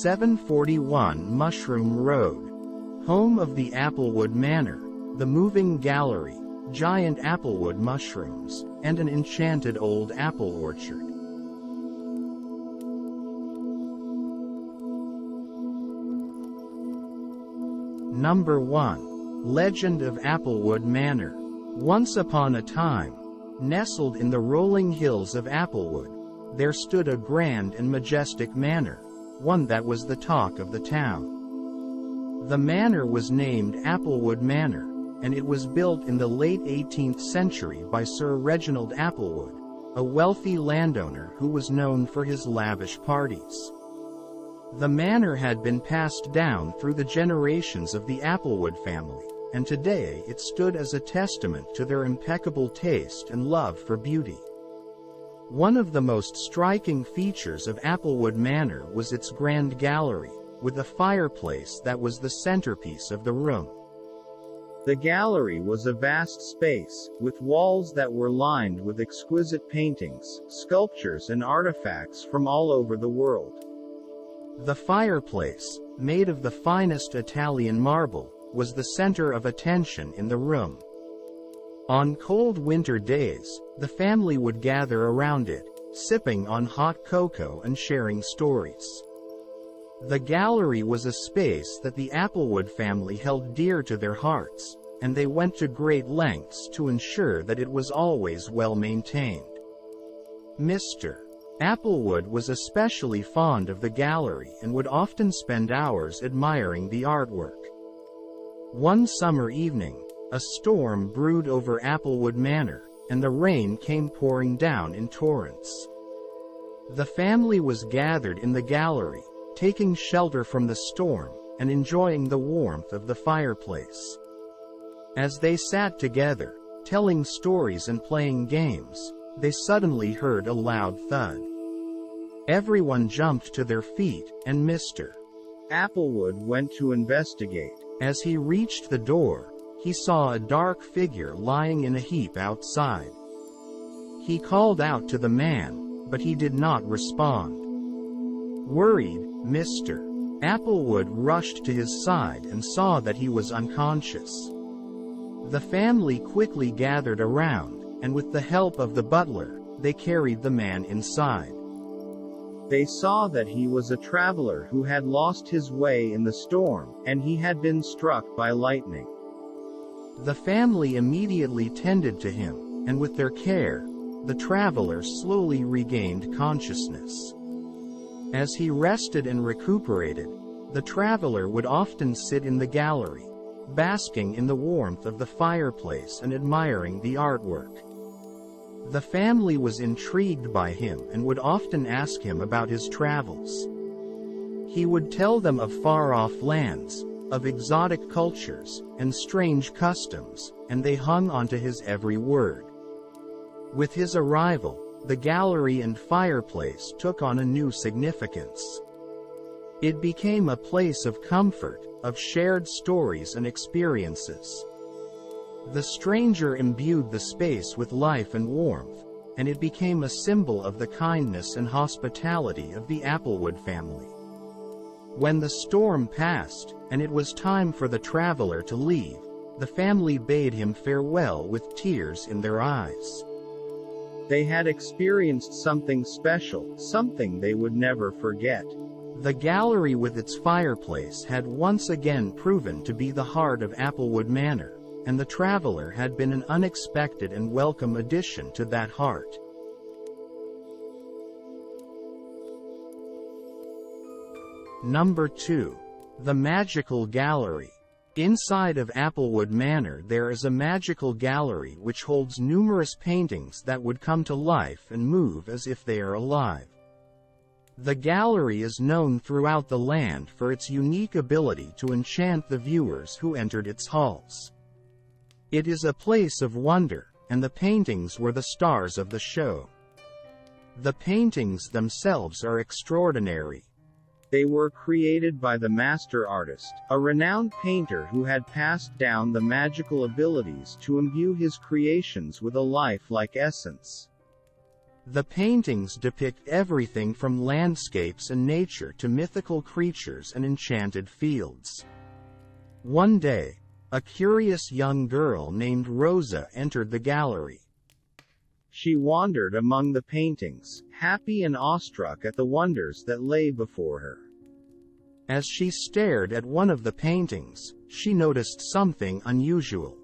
741 Mushroom Road. Home of the Applewood Manor, the moving gallery, giant applewood mushrooms, and an enchanted old apple orchard. Number 1. Legend of Applewood Manor. Once upon a time, nestled in the rolling hills of Applewood, there stood a grand and majestic manor, one that was the talk of the town. The manor was named Applewood Manor, and it was built in the late 18th century by Sir Reginald Applewood, a wealthy landowner who was known for his lavish parties. The manor had been passed down through the generations of the Applewood family, and today it stood as a testament to their impeccable taste and love for beauty. One of the most striking features of Applewood Manor was its grand gallery, with a fireplace that was the centerpiece of the room. The gallery was a vast space, with walls that were lined with exquisite paintings, sculptures and artifacts from all over the world. The fireplace, made of the finest Italian marble, was the center of attention in the room. On cold winter days, the family would gather around it, sipping on hot cocoa and sharing stories. The gallery was a space that the Applewood family held dear to their hearts, and they went to great lengths to ensure that it was always well maintained. Mr. Applewood was especially fond of the gallery and would often spend hours admiring the artwork. One summer evening, a storm brewed over Applewood Manor, and the rain came pouring down in torrents. The family was gathered in the gallery, taking shelter from the storm, and enjoying the warmth of the fireplace. As they sat together, telling stories and playing games, they suddenly heard a loud thud. Everyone jumped to their feet, and Mr. Applewood went to investigate. As he reached the door, he saw a dark figure lying in a heap outside. He called out to the man, but he did not respond. Worried, Mr. Applewood rushed to his side and saw that he was unconscious. The family quickly gathered around, and with the help of the butler, they carried the man inside. They saw that he was a traveler who had lost his way in the storm, and he had been struck by lightning. The family immediately tended to him, and with their care, the traveler slowly regained consciousness. As he rested and recuperated, the traveler would often sit in the gallery, basking in the warmth of the fireplace and admiring the artwork. The family was intrigued by him and would often ask him about his travels. He would tell them of far-off lands, of exotic cultures, and strange customs, and they hung onto his every word. With his arrival, the gallery and fireplace took on a new significance. It became a place of comfort, of shared stories and experiences. The stranger imbued the space with life and warmth, and it became a symbol of the kindness and hospitality of the Applewood family. When the storm passed, and it was time for the traveler to leave, the family bade him farewell with tears in their eyes. They had experienced something special, something they would never forget. The gallery with its fireplace had once again proven to be the heart of Applewood Manor, and the traveler had been an unexpected and welcome addition to that heart. Number 2. The Magical Gallery. Inside of Applewood Manor there is a magical gallery which holds numerous paintings that would come to life and move as if they are alive. The gallery is known throughout the land for its unique ability to enchant the viewers who entered its halls. It is a place of wonder, and the paintings were the stars of the show. The paintings themselves are extraordinary. They were created by the master artist, a renowned painter who had passed down the magical abilities to imbue his creations with a lifelike essence. The paintings depict everything from landscapes and nature to mythical creatures and enchanted fields. One day, a curious young girl named Rosa entered the gallery. She wandered among the paintings, happy and awestruck at the wonders that lay before her. As she stared at one of the paintings, she noticed something unusual.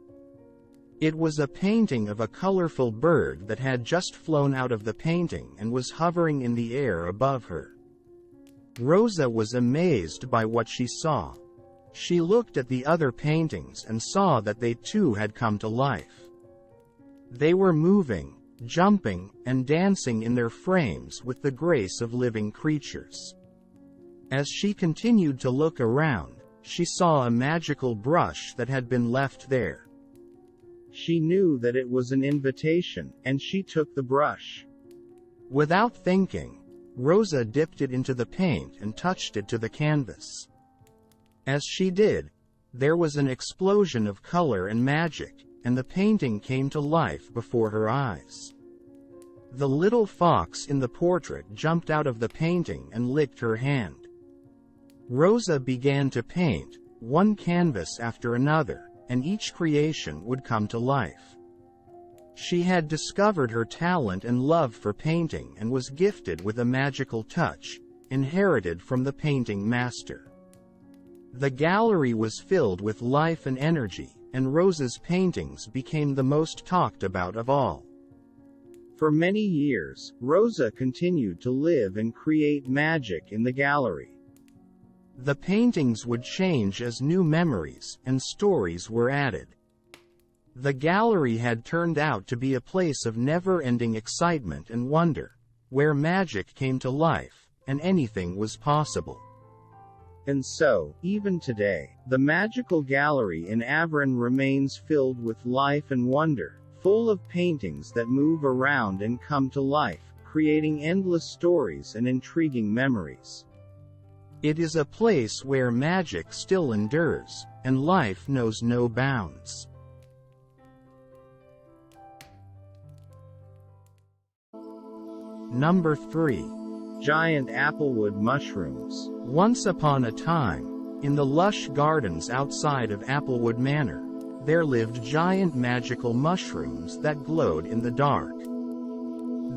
It was a painting of a colorful bird that had just flown out of the painting and was hovering in the air above her. Rosa was amazed by what she saw. She looked at the other paintings and saw that they too had come to life. They were moving, jumping, and dancing in their frames with the grace of living creatures. As she continued to look around, she saw a magical brush that had been left there. She knew that it was an invitation, and she took the brush. Without thinking, Rosa dipped it into the paint and touched it to the canvas. As she did, there was an explosion of color and magic, and the painting came to life before her eyes. The little fox in the portrait jumped out of the painting and licked her hand. Rosa began to paint, one canvas after another, and each creation would come to life. She had discovered her talent and love for painting and was gifted with a magical touch, inherited from the painting master. The gallery was filled with life and energy, and Rosa's paintings became the most talked about of all. For many years, Rosa continued to live and create magic in the gallery. The paintings would change as new memories and stories were added. The gallery had turned out to be a place of never-ending excitement and wonder, where magic came to life, and anything was possible. And so, even today, the magical gallery in Avron remains filled with life and wonder, full of paintings that move around and come to life, creating endless stories and intriguing memories. It is a place where magic still endures, and life knows no bounds. Number 3. Giant Applewood Mushrooms. Once upon a time, in the lush gardens outside of Applewood Manor, there lived giant magical mushrooms that glowed in the dark.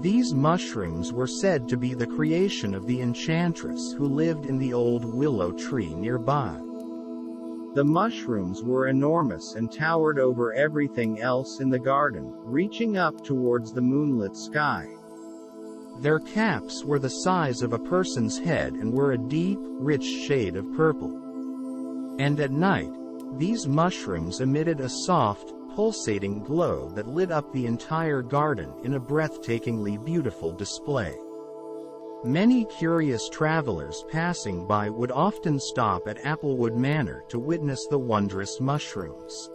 These mushrooms were said to be the creation of the enchantress who lived in the old willow tree nearby. The mushrooms were enormous and towered over everything else in the garden, reaching up towards the moonlit sky. Their caps were the size of a person's head and were a deep, rich shade of purple. And at night, these mushrooms emitted a soft, pulsating glow that lit up the entire garden in a breathtakingly beautiful display. Many curious travelers passing by would often stop at Applewood Manor to witness the wondrous mushrooms.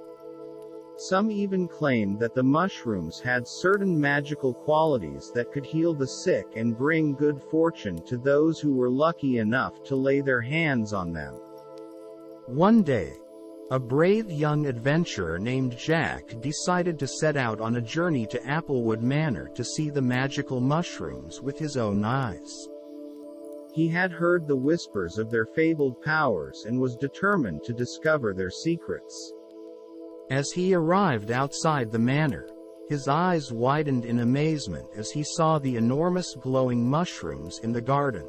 Some even claimed that the mushrooms had certain magical qualities that could heal the sick and bring good fortune to those who were lucky enough to lay their hands on them. One day, a brave young adventurer named Jack decided to set out on a journey to Applewood Manor to see the magical mushrooms with his own eyes. He had heard the whispers of their fabled powers and was determined to discover their secrets. As he arrived outside the manor, his eyes widened in amazement as he saw the enormous glowing mushrooms in the garden.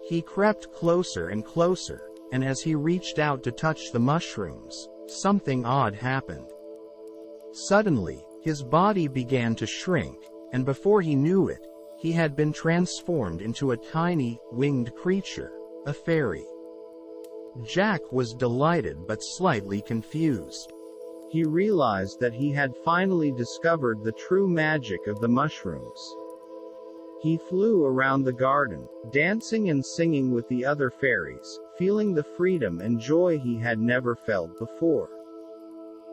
He crept closer and closer, and as he reached out to touch the mushrooms, something odd happened. Suddenly, his body began to shrink, and before he knew it, he had been transformed into a tiny, winged creature, a fairy. Jack was delighted but slightly confused. He realized that he had finally discovered the true magic of the mushrooms. He flew around the garden, dancing and singing with the other fairies, feeling the freedom and joy he had never felt before.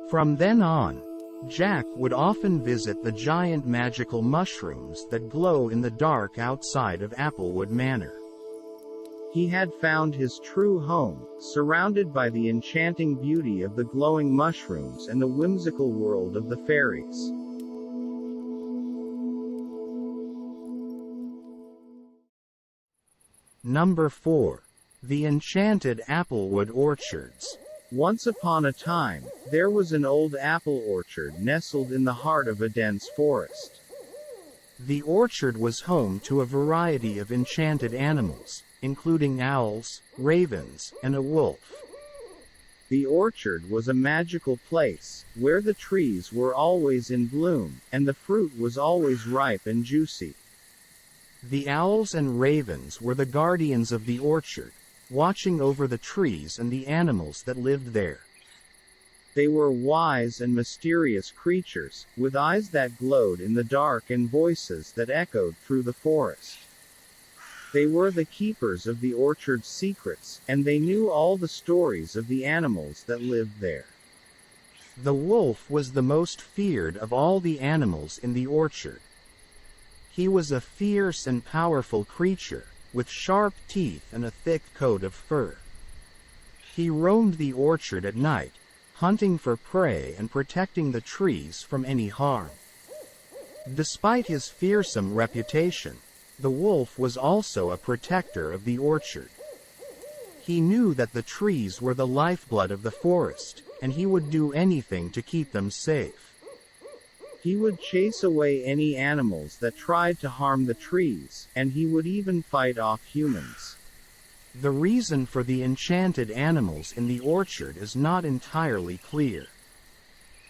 From then on, Jack would often visit the giant magical mushrooms that glow in the dark outside of Applewood Manor. He had found his true home, surrounded by the enchanting beauty of the glowing mushrooms and the whimsical world of the fairies. Number 4. The Enchanted Applewood Orchards. Once upon a time, there was an old apple orchard nestled in the heart of a dense forest. The orchard was home to a variety of enchanted animals, including owls, ravens, and a wolf. The orchard was a magical place, where the trees were always in bloom, and the fruit was always ripe and juicy. The owls and ravens were the guardians of the orchard, watching over the trees and the animals that lived there. They were wise and mysterious creatures, with eyes that glowed in the dark and voices that echoed through the forest. They were the keepers of the orchard's secrets, and they knew all the stories of the animals that lived there. The wolf was the most feared of all the animals in the orchard. He was a fierce and powerful creature, with sharp teeth and a thick coat of fur. He roamed the orchard at night, hunting for prey and protecting the trees from any harm. Despite his fearsome reputation, the wolf was also a protector of the orchard. He knew that the trees were the lifeblood of the forest, and he would do anything to keep them safe. He would chase away any animals that tried to harm the trees, and he would even fight off humans. The reason for the enchanted animals in the orchard is not entirely clear.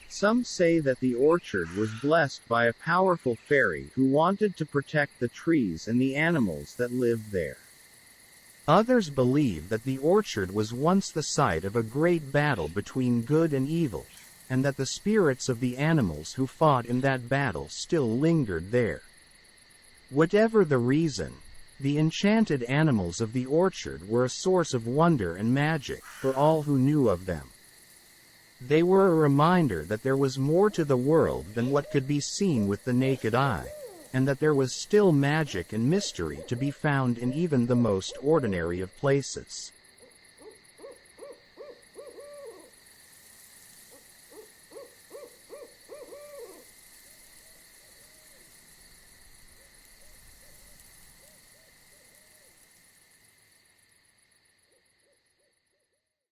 Some say that the orchard was blessed by a powerful fairy who wanted to protect the trees and the animals that lived there. Others believe that the orchard was once the site of a great battle between good and evil, and that the spirits of the animals who fought in that battle still lingered there. Whatever the reason, the enchanted animals of the orchard were a source of wonder and magic for all who knew of them. They were a reminder that there was more to the world than what could be seen with the naked eye, and that there was still magic and mystery to be found in even the most ordinary of places.